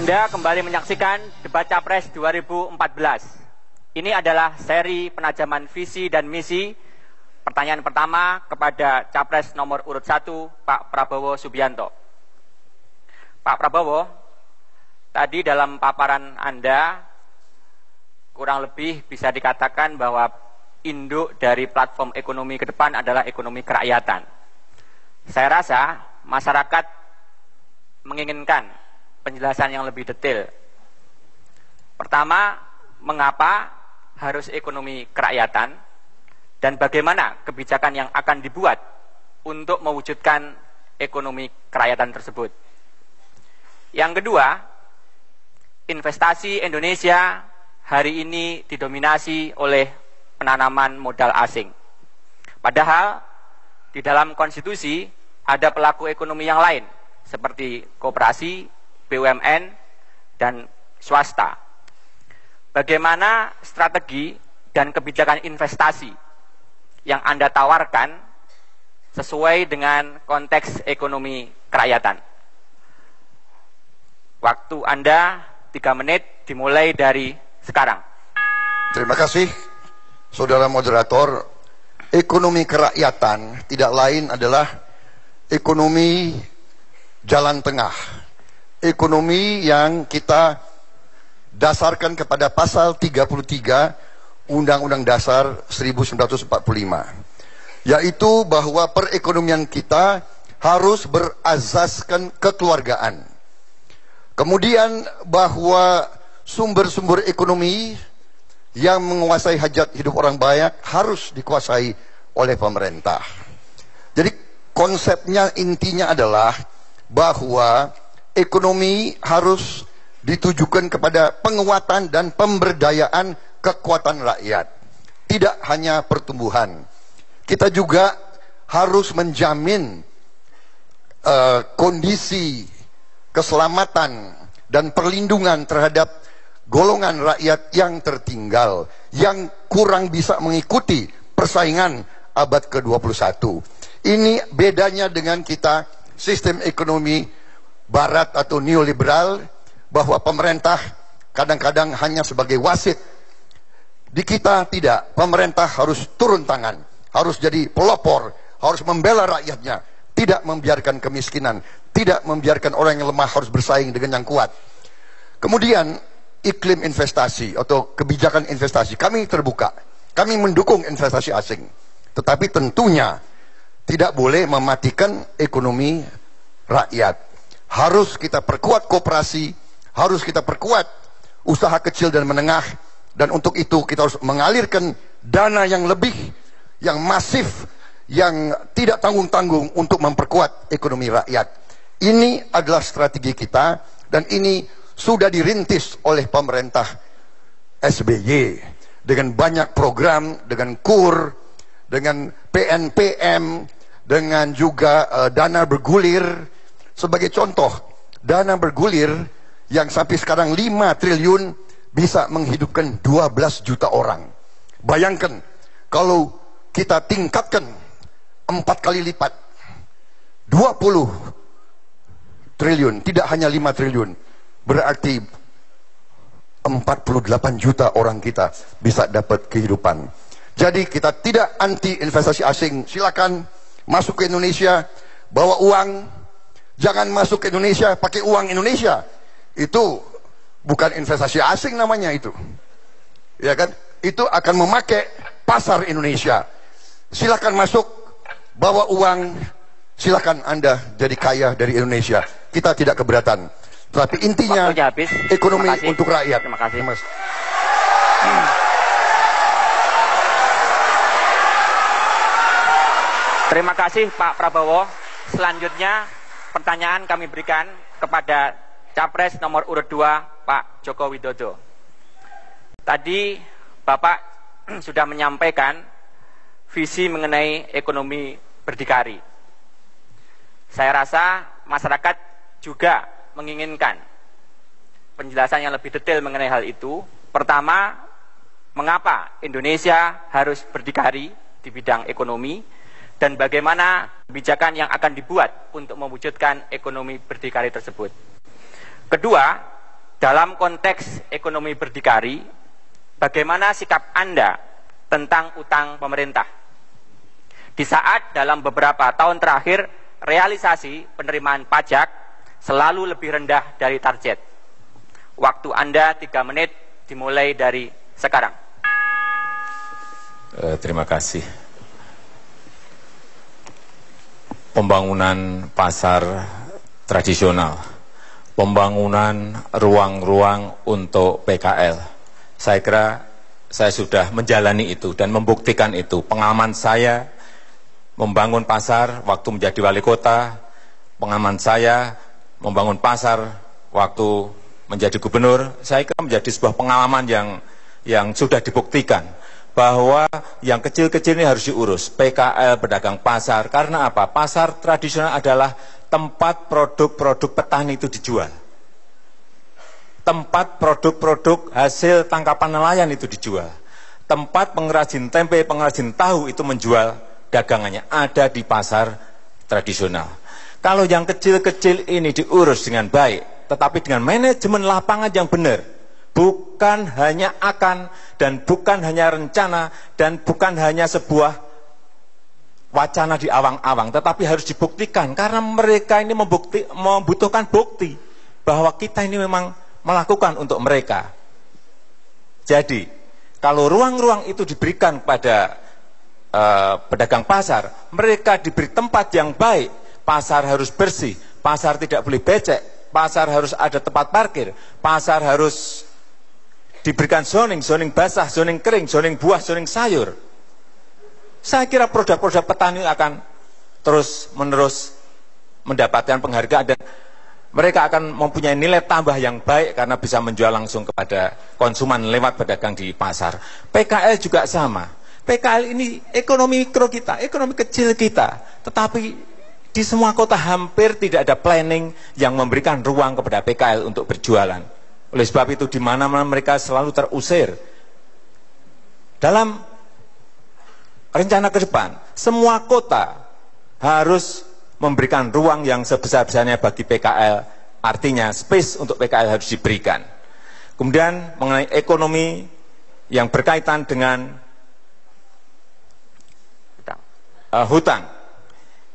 Anda kembali menyaksikan debat Capres 2014. Ini adalah seri penajaman visi dan misi. Pertanyaan pertama kepada Capres nomor urut 1, Pak Prabowo Subianto. Pak Prabowo, tadi dalam paparan Anda, kurang lebih bisa dikatakan bahwa induk dari platform ekonomi ke depan adalah ekonomi kerakyatan. Saya rasa masyarakat menginginkan penjelasan yang lebih detail. Pertama, mengapa harus ekonomi kerakyatan dan bagaimana kebijakan yang akan dibuat untuk mewujudkan ekonomi kerakyatan tersebut. Yang kedua, investasi Indonesia hari ini didominasi oleh penanaman modal asing. Padahal di dalam konstitusi ada pelaku ekonomi yang lain seperti koperasi, BUMN, dan swasta. Bagaimana strategi dan kebijakan investasi yang Anda tawarkan sesuai dengan konteks ekonomi kerakyatan? Waktu Anda 3 menit dimulai dari sekarang. Terima kasih, Saudara Moderator. Ekonomi kerakyatan tidak lain adalah ekonomi jalan tengah. Ekonomi yang kita dasarkan kepada pasal 33 Undang-Undang Dasar 1945, yaitu bahwa perekonomian kita harus berazaskan kekeluargaan. Kemudian bahwa sumber-sumber ekonomi yang menguasai hajat hidup orang banyak harus dikuasai oleh pemerintah. Jadi konsepnya, intinya adalah bahwa ekonomi harus ditujukan kepada penguatan dan pemberdayaan kekuatan rakyat. Tidak hanya pertumbuhan. Kita juga harus menjamin kondisi keselamatan dan perlindungan terhadap golongan rakyat yang tertinggal, yang kurang bisa mengikuti persaingan abad ke-21. Ini bedanya dengan kita sistem ekonomi Barat atau neoliberal, bahwa pemerintah kadang-kadang hanya sebagai wasit. Di kita tidak, pemerintah harus turun tangan, harus jadi pelopor, harus membela rakyatnya, tidak membiarkan kemiskinan, tidak membiarkan orang yang lemah harus bersaing dengan yang kuat. Kemudian iklim investasi atau kebijakan investasi, kami terbuka, kami mendukung investasi asing, tetapi tentunya tidak boleh mematikan ekonomi rakyat. Harus kita perkuat koperasi, harus kita perkuat usaha kecil dan menengah, dan untuk itu kita harus mengalirkan dana yang lebih, yang masif, yang tidak tanggung-tanggung untuk memperkuat ekonomi rakyat. Ini adalah strategi kita, dan ini sudah dirintis oleh pemerintah SBY dengan banyak program, dengan KUR, dengan PNPM, dengan juga dana bergulir. Sebagai contoh, dana bergulir yang sampai sekarang 5 triliun bisa menghidupkan 12 juta orang. Bayangkan kalau kita tingkatkan 4 kali lipat, 20 triliun, tidak hanya 5 triliun, berarti 48 juta orang kita bisa dapat kehidupan. Jadi kita tidak anti investasi asing. Silakan masuk ke Indonesia, bawa uang. Jangan masuk ke Indonesia pakai uang Indonesia. Itu bukan investasi asing namanya itu. Ya kan? Itu akan memakai pasar Indonesia. Silakan masuk, bawa uang, silakan Anda jadi kaya dari Indonesia. Kita tidak keberatan. Tapi intinya ekonomi untuk rakyat. Terima kasih. Terima kasih Pak Prabowo. Selanjutnya pertanyaan kami berikan kepada Capres nomor urut 2, Pak Joko Widodo. Tadi Bapak sudah menyampaikan visi mengenai ekonomi berdikari. Saya rasa masyarakat juga menginginkan penjelasan yang lebih detail mengenai hal itu. Pertama, mengapa Indonesia harus berdikari di bidang ekonomi, dan bagaimana kebijakan yang akan dibuat untuk mewujudkan ekonomi berdikari tersebut. Kedua, dalam konteks ekonomi berdikari, bagaimana sikap Anda tentang utang pemerintah? Di saat dalam beberapa tahun terakhir, realisasi penerimaan pajak selalu lebih rendah dari target. Waktu Anda 3 menit dimulai dari sekarang. Terima kasih. Pembangunan pasar tradisional, pembangunan ruang-ruang untuk PKL. Saya kira saya sudah menjalani itu dan membuktikan itu. Pengalaman saya membangun pasar waktu menjadi wali kota, pengalaman saya membangun pasar waktu menjadi gubernur, saya kira menjadi sebuah pengalaman yang sudah dibuktikan bahwa yang kecil-kecil ini harus diurus, PKL, pedagang pasar. Karena apa? Pasar tradisional adalah tempat produk-produk petani itu dijual. Tempat produk-produk hasil tangkapan nelayan itu dijual. Tempat pengrajin tempe, pengrajin tahu itu menjual dagangannya. Ada di pasar tradisional. Kalau yang kecil-kecil ini diurus dengan baik, tetapi dengan manajemen lapangan yang benar, bukan hanya akan, dan bukan hanya rencana, dan bukan hanya sebuah wacana di awang-awang, tetapi harus dibuktikan, karena mereka ini membutuhkan bukti bahwa kita ini memang melakukan untuk mereka. Jadi, kalau ruang-ruang itu diberikan pada pedagang pasar, mereka diberi tempat yang baik, pasar harus bersih, pasar tidak boleh becek, pasar harus ada tempat parkir, pasar harus diberikan zoning basah, zoning kering, zoning buah, zoning sayur. Saya kira produk-produk petani akan terus-menerus mendapatkan penghargaan dan mereka akan mempunyai nilai tambah yang baik karena bisa menjual langsung kepada konsumen lewat pedagang di pasar. PKL juga sama. PKL ini ekonomi mikro kita, ekonomi kecil kita, tetapi di semua kota hampir tidak ada planning yang memberikan ruang kepada PKL untuk berjualan. Oleh sebab itu di mana-mana mereka selalu terusir. Dalam rencana ke depan, semua kota harus memberikan ruang yang sebesar-besarnya bagi PKL, artinya space untuk PKL harus diberikan. Kemudian mengenai ekonomi yang berkaitan dengan hutang,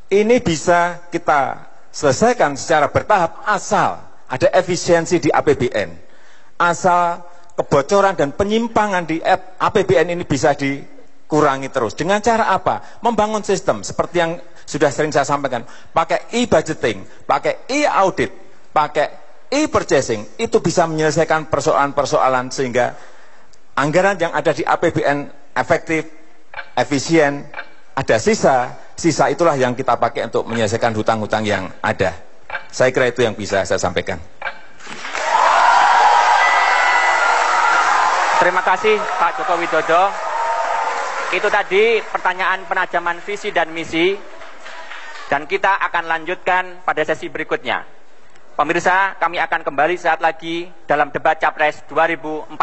ini bisa kita selesaikan secara bertahap asal ada efisiensi di APBN. Asal kebocoran dan penyimpangan di APBN ini bisa dikurangi terus. Dengan cara apa? Membangun sistem seperti yang sudah sering saya sampaikan. Pakai e-budgeting, pakai e-audit, pakai e-purchasing. Itu bisa menyelesaikan persoalan-persoalan sehingga anggaran yang ada di APBN efektif, efisien, ada sisa itulah yang kita pakai untuk menyelesaikan hutang-hutang yang ada. Saya kira itu yang bisa saya sampaikan. Terima kasih Pak Joko Widodo. Itu tadi pertanyaan penajaman visi dan misi, dan kita akan lanjutkan pada sesi berikutnya. Pemirsa, kami akan kembali saat lagi dalam debat Capres 2014.